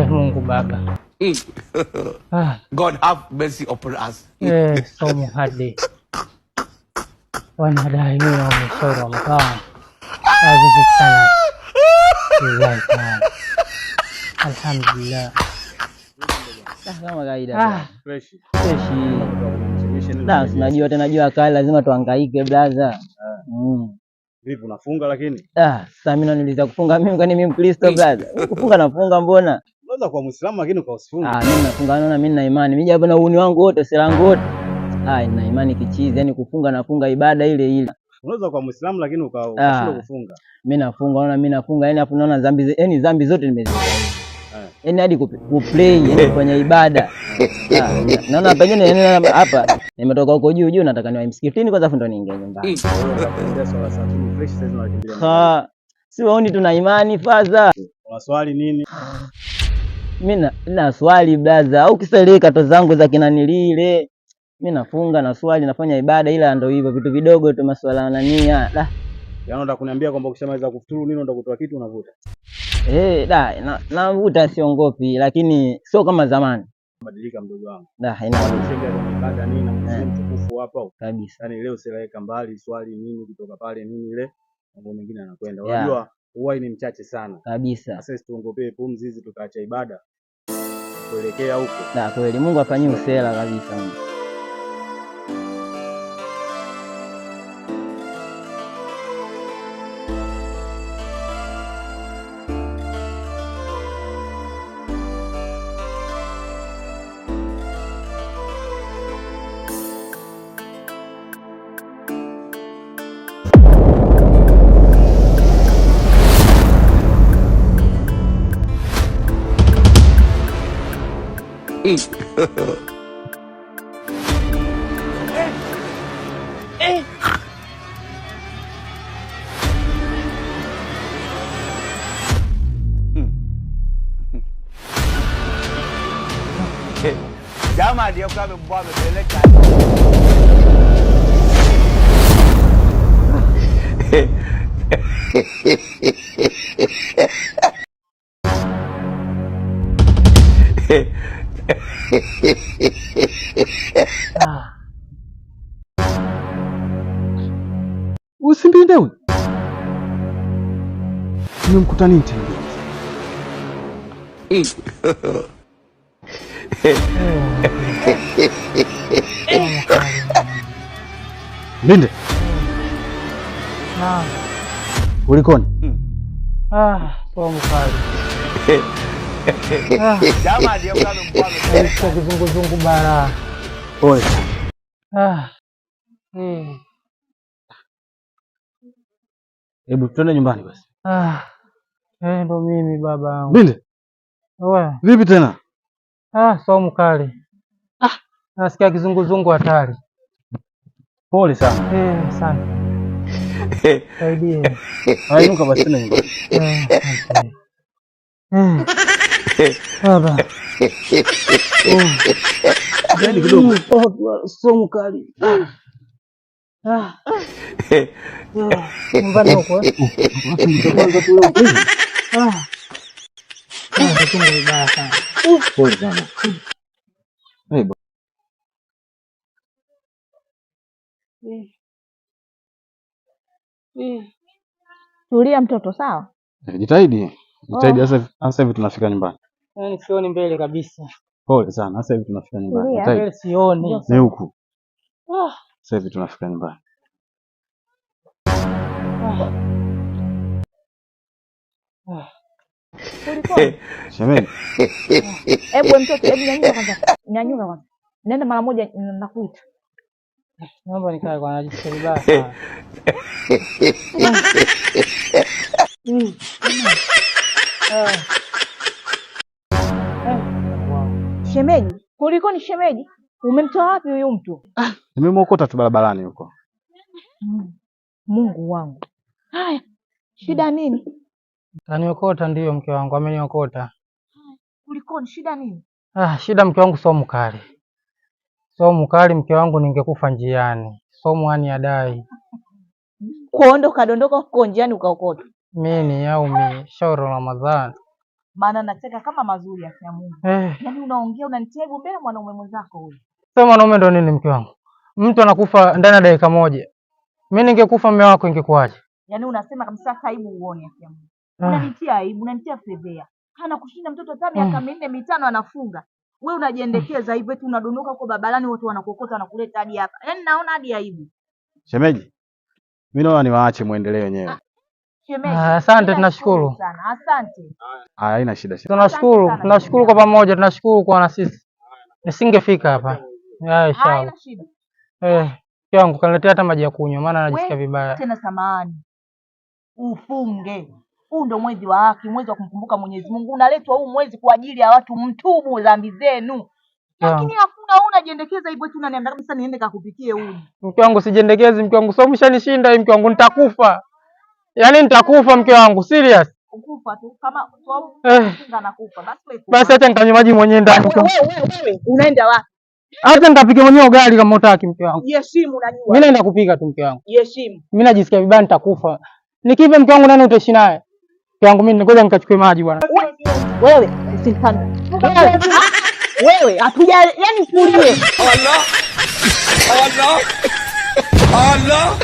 Mungu Baba. God have mercy upon us. Somo hadi wanadai mimi wameshauri wamekaa azizi sana. Alhamdulillah. Kama kawaida. Fresh. Unajua tena jua kali lazima tuhangaike brother. Vipi unafunga lakini? Sasa mimi niliza kufunga mimi kwani mimi Mkristo brother. Kufunga nafunga mbona? Unaweza kuwa Muislamu lakini usifunga. Mimi nafunga naona mimi na imani. Mimi japo na uuni wangu wote silangu wote. Nina imani kichizi, yani kufunga nafunga ibada ile ile. Unaweza kuwa Muislamu lakini ukashindwa kufunga. Mimi nafunga naona mimi nafunga yani hapo naona dhambi zote nimezifanya. Yani hadi kuplay yani kwenye ibada. Naona pengine hapa nimetoka huko juu nataka niwahi msikitini kwanza ndo niingie nyumbani. Si waoni tuna imani faza. Unaswali nini? Mimi na swali brother, au kisalika to zangu za kinanilile. Mimi nafunga na swali nafanya ibada ila ndio hivyo vitu vidogo tu maswala na nia. Yaani unataka kuniambia kwamba ukishamaliza kufuturu nini unataka kutoa kitu unavuta? Navuta siongopi lakini sio kama zamani. Badilika mdogo wangu. Inaonekana kwenye ibada nini na mtukufu hapa kabisa. Yaani leo silaeka mbali swali nini kutoka pale nini ile mambo mengine yanakwenda. Unajua huwa ni mchache sana. Kabisa. Sasa tuongopee pumzi hizi tukaacha ibada. Kuelekea huko. Kweli Mungu afanyie usela kabisa. Jamaa ndio kama mbwa amepeleka. Usimbinde huyu. Nimemkuta nini tena? Mbinde. Kulikoni? Kwa mkali. Jamaa ndio kama mbwa amepeleka. Kizunguzungu bara. Pole. Hebu tuende nyumbani basi. Ndo mimi baba yangu. Mbinde. Wewe. Vipi tena? Sio mkali. Nasikia kizunguzungu hatari. Pole sana. Sana. Saidie. Inuka basi tena nyumbani. Baba. Yaani kidogo. Sio mkali. Nyumbani huko. Tungo vibaya sana. Pole sana. Tulia mtoto, sawa? Jitahidi sasa hivi tunafika nyumbani. Yaani sioni mbele kabisa. Pole sana, sasa hivi tunafika nyumbani. Mbele sioni. Ni huku. Sasa hivi tunafika nyumbani. Shemeji. Hebu mtoto, nyanyuka kwanza. Nyanyuka kwanza. Nenda mara moja nakuita. Naomba nikae kwa najisikia vibaya sana. Shemeji, kulikoni shemeji? Umemtoa wapi huyu mtu? Nimemwokota tu barabarani huko. Mungu wangu. Haya, shida nini? Kaniokota ndiyo mke wangu, ameniokota. Kulikoni, shida nini? Shida mke wangu sio mkali. Sio mkali mke wangu, ningekufa njiani. Sio mwani adai. Kuondoka dondoka uko njiani ukaokota. Mimi yaumi shauri Ramadhani. Maana nacheka kama mazuri ya Mungu. Yaani unaongea unanitego mbele mwanaume mwenzako huyo. Sasa mwanaume ndo nini mke wangu? Mtu anakufa ndani ya dakika moja. Mimi ningekufa mume wako ingekuwaje? Yaani unasema kabisa aibu uone ya Mungu. Unanitia aibu, unanitia fedhea. Hana kushinda mtoto hata miaka 4 5 anafunga. Wewe unajiendekeza hivyo eti unadondoka huko barabarani watu wanakokota na kuleta hadi hapa. Yaani naona hadi aibu. Shemeji. Mimi naona niwaache muendelee wenyewe. Shemeji. Asante, tunashukuru. Asante. Haina shida. Tunashukuru kwa pamoja, tunashukuru kwa na sisi. Nisingefika hapa. Inshallah. Yangu kaniletea hata maji ya kunywa maana najisikia vibaya. Tena samahani. Ufunge. Huu ndo mwezi wa haki, mwezi wa kumkumbuka Mwenyezi Mungu. Unaletwa huu mwezi kwa ajili ya watu mtubu dhambi zenu. Lakini hakuna unajiendekeza hivyo tu unaniambia kabisa niende kakupikie uji. Mke wangu sijiendekezi mke wangu. Somo shanishinda hii mke wangu nitakufa. Yaani nitakufa mke wangu serious. Ukufa tu kama kinga nakufa. Basi acha nikanywe maji mwenyewe ndani. Wewe unaenda wapi? Hata nikapike mwenyewe ugali kama utaki mke wangu. Heshimu unajua. Mimi naenda kupika tu mke wangu. Heshimu. Mimi najisikia vibaya nitakufa. Nikive mke wangu nani utaishi naye? Mke wangu mimi ngoja nikachukue maji bwana. Wewe usitani. Wewe hatuja yani fulie. Allah. Allah. Allah.